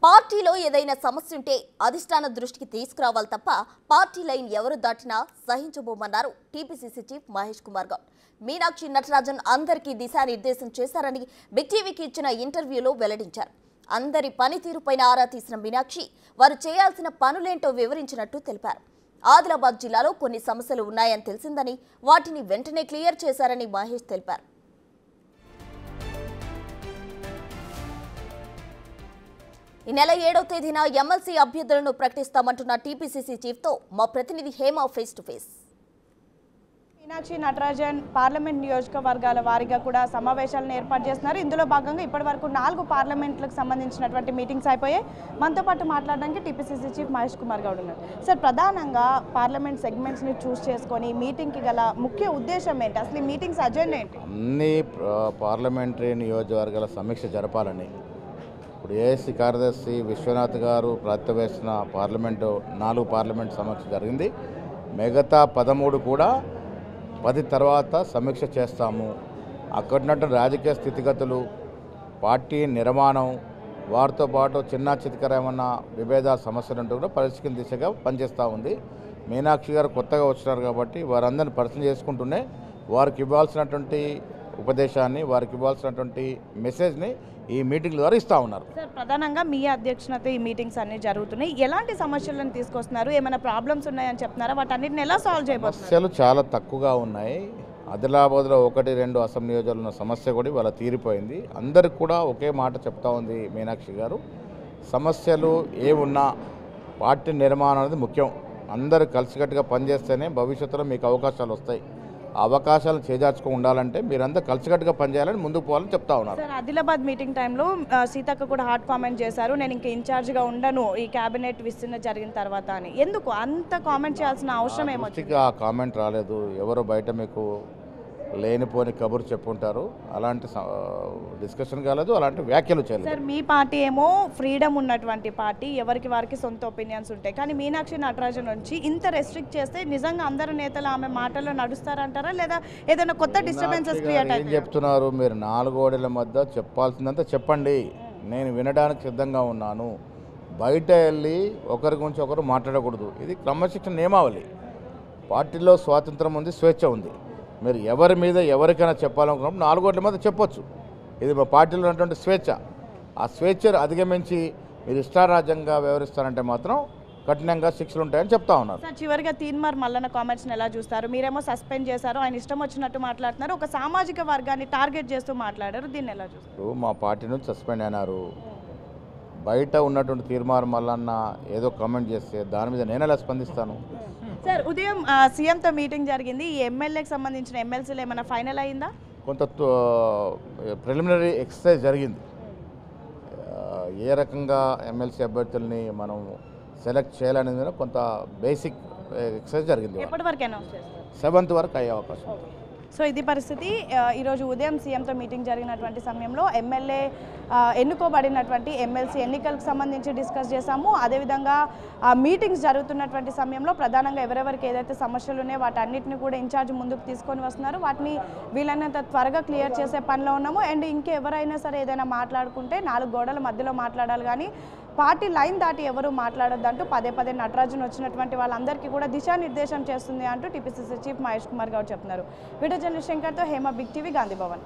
పార్టీలో ఏదైనా సమస్య ఉంటే అధిష్టాన దృష్టికి తీసుకురావాలి తప్ప పార్టీ లైన్ ఎవరు దాటినా సహించబోమన్నారు టీపీసీసీ చీఫ్ మహేష్ కుమార్ గౌడ్. మీనాక్షి నటరాజన్ అందరికీ దిశానిర్దేశం చేశారని బిగ్ టీవీకి ఇచ్చిన ఇంటర్వ్యూలో వెల్లడించారు. అందరి పనితీరుపైన ఆరా తీసిన మీనాక్షి వారు చేయాల్సిన పనులేంటో వివరించినట్టు తెలిపారు. ఆదిలాబాద్ జిల్లాలో కొన్ని సమస్యలు ఉన్నాయని తెలిసిందని వాటిని వెంటనే క్లియర్ చేశారని మహేష్ తెలిపారు. ఈ నెల 7వ తేదీన ఎమ్మెల్సీ అభ్యర్థులను ప్రకటిస్తామంటున్న టీపీసీసీ చీఫ్తో మా ప్రతినిధి Hema face to face. Meenakshi Natarajan parliament నియోజకవర్గాల వారీగా కూడా సమావేశాలను ఏర్పాటు చేస్తున్నారు. ఇందులో భాగంగా ఇప్పటివరకు 4 పార్లమెంట్లకు సంబంధించినటువంటి మీటింగ్స్ అయిపోయాయి. మనతో పాటు మాట్లాడడానికి టీపీసీసీ చీఫ్ మహేష్ కుమార్ గౌడ్ ఉన్నారు. సార్, ప్రధానంగా పార్లమెంట్ సెగ్మెంట్స్ని చూస్ చేసుకొని మీటింగ్కి గల ముఖ్య ఉద్దేశం ఏంటి? అసలు ఈ మీటింగ్స్ అజెండా ఏంటి? అన్ని పార్లమెంటరీ నియోజకవర్గాల సమీక్ష జరపాలని ఇప్పుడు ఏఎస్సీ కార్యదర్శి విశ్వనాథ్ గారు ప్రతివేసిన 4 పార్లమెంట్ సమీక్ష జరిగింది. మిగతా 13 కూడా 10 తర్వాత సమీక్ష చేస్తాము. అక్కడున్నట్టు రాజకీయ స్థితిగతులు, పార్టీ నిర్మాణం, వారితో పాటు చిన్న చితకర ఏమన్నా విభేద సమస్యలు ఉంటే కూడా పరిష్కరించే దిశగా పనిచేస్తూ ఉంది. మీనాక్షి గారు కొత్తగా వచ్చినారు కాబట్టి వారందరినీ పరిచయం చేసుకుంటూనే వారికి ఇవ్వాల్సినటువంటి ఉపదేశాన్ని, వారికి ఇవ్వాల్సినటువంటి మెసేజ్ని ఈ మీటింగ్ ద్వారా ఇస్తూ ఉన్నారు. సార్, ప్రధానంగా మీ అధ్యక్షతతో ఈ మీటింగ్స్ అన్ని జరుగుతున్నాయి. ఎలాంటి సమస్యలను తీసుకొస్తున్నారు? ఏమైనా ప్రాబ్లమ్స్ ఉన్నాయని చెప్తున్నారా? వాటన్నిటిని ఎలా సాల్వ్ చేయబోతున్నారు? సమస్యలు చాలా తక్కువగా ఉన్నాయి. ఆదిలాబాద్లో 1-2 అసెంబ్లీ నియోజకవర్గాల ఉన్న సమస్య కూడా వాళ్ళ తీరిపోయింది. అందరికి కూడా ఒకే మాట చెప్తా ఉంది మీనాక్షి గారు, సమస్యలు ఏమున్నా పార్టీ నిర్మాణం అనేది ముఖ్యం. అందరూ కలిసికట్టుగా పనిచేస్తేనే భవిష్యత్తులో మీకు అవకాశాలు వస్తాయి. ఆ అవకాశాలు చేజార్చుకో ఉండాలంటే మీరందరూ కలిసికట్టుగా పనిచేయాలని ముందుకు పోవాలని చెప్తా ఉన్నారు. సార్, ఆదిలాబాద్ మీటింగ్ టైంలో సీతక్క కూడా హాట్ కామెంట్ చేశారు, నేను ఇంకా ఇన్ఛార్జ్గా ఉండను ఈ క్యాబినెట్ విస్తరణ జరిగిన తర్వాత అని. ఎందుకు అంత కామెంట్ చేయాల్సిన అవసరం ఏమొచ్చింది? ఆ కామెంట్ రాలేదు. ఎవరో బయట మీకు లేనిపోని కబురు చెప్పుంటారు. అలాంటి డిస్కషన్ కాలేదు, అలాంటి వ్యాఖ్యలు చేయలేదు. సార్, మీ పార్టీ ఏమో ఫ్రీడమ్ ఉన్నటువంటి పార్టీ, ఎవరికి వారికి సొంత ఒపీనియన్స్ ఉంటాయి. కానీ మీనాక్షి నటరాజన్ నుంచి ఇంత రెస్ట్రిక్ట్ చేస్తే నిజంగా అందరు నేతలు ఆమె మాటల్లో నడుస్తారంటారా, లేదా ఏదైనా కొత్త డిస్టర్బెన్సెస్ క్రియేట్ ఏం చెప్తున్నారు మీరు? 4 గోడల మధ్య చెప్పాల్సిందంతా చెప్పండి, నేను వినడానికి సిద్ధంగా ఉన్నాను. బయట వెళ్ళి ఒకరి గురించి ఒకరు మాట్లాడకూడదు. ఇది క్రమశిక్షణ నియమావళి. పార్టీలో స్వాతంత్రం ఉంది, స్వేచ్ఛ ఉంది. మీరు ఎవరి మీద ఎవరికైనా చెప్పాలనుకున్నప్పుడు 4 గోడల మధ్య చెప్పొచ్చు. ఇది మా పార్టీలో ఉన్నటువంటి స్వేచ్ఛ. ఆ స్వేచ్ఛను అధిగమించి మీరు ఇష్టారాజ్యంగా వ్యవహరిస్తారంటే మాత్రం కఠినంగా శిక్షలు ఉంటాయని చెప్తా ఉన్నారు. సార్, చివరిగా తీన్మార్ మల్లన్న కామెంట్స్ని ఎలా చూస్తారు? మీరేమో సస్పెండ్ చేశారు, ఆయన ఇష్టం వచ్చినట్టు మాట్లాడుతున్నారు, ఒక సామాజిక వర్గాన్ని టార్గెట్ చేస్తూ మాట్లాడారు, దీన్ని ఎలా చూస్తారు? మా పార్టీ నుంచి సస్పెండ్ అయినారు. బయట ఉన్నటువంటి తీర్మార్ మల్లన్న ఏదో కామెంట్ చేస్తే దాని మీద నేను ఎలా స్పందిస్తాను? సార్, ఉదయం సీఎంతో మీటింగ్ జరిగింది. ఈ ఎమ్మెల్యేకి సంబంధించిన ఎమ్మెల్సీలు ఏమైనా ఫైనల్ అయిందా? కొంత ప్రిలిమినరీ ఎక్సర్సైజ్ జరిగింది. ఏ రకంగా ఎమ్మెల్సీ అభ్యర్థుల్ని మనం సెలెక్ట్ చేయాలనేది మీద కొంత బేసిక్ ఎక్సర్సైజ్ జరిగింది. ఎప్పటి వరకు అనౌన్స్ చేస్తారు? 7th వరకు అయ్యే అవకాశం ఉంది. సో ఇది పరిస్థితి. ఈరోజు ఉదయం సీఎంతో మీటింగ్ జరిగినటువంటి సమయంలో ఎమ్మెల్యే ఎన్నుకోబడినటువంటి ఎమ్మెల్సీ ఎన్నికలకు సంబంధించి డిస్కస్ చేశాము. అదేవిధంగా మీటింగ్స్ జరుగుతున్నటువంటి సమయంలో ప్రధానంగా ఎవరెవరికి ఏదైతే సమస్యలు ఉన్నాయో వాటన్నిటిని కూడా ఇన్ఛార్జ్ ముందుకు తీసుకొని వస్తున్నారు. వాటిని వీలైనంత త్వరగా క్లియర్ చేసే పనిలో ఉన్నాము. అండ్ ఇంకెవరైనా సరే ఏదైనా మాట్లాడుకుంటే 4 గోడల మధ్యలో మాట్లాడాలి, కానీ పార్టీ లైన్ దాటి ఎవరు మాట్లాడొద్దంటూ పదే నటరాజన్ వచ్చినటువంటి వాళ్ళందరికీ కూడా దిశానిర్దేశం చేస్తుంది అంటూ టీపీసీసీ చీఫ్ మహేష్ కుమార్ గౌడ్ చెప్తున్నారు. వీడియో జర్నలిస్ట్ శంకర్తో హేమ, బిగ్ టీవీ, గాంధీ భవన్.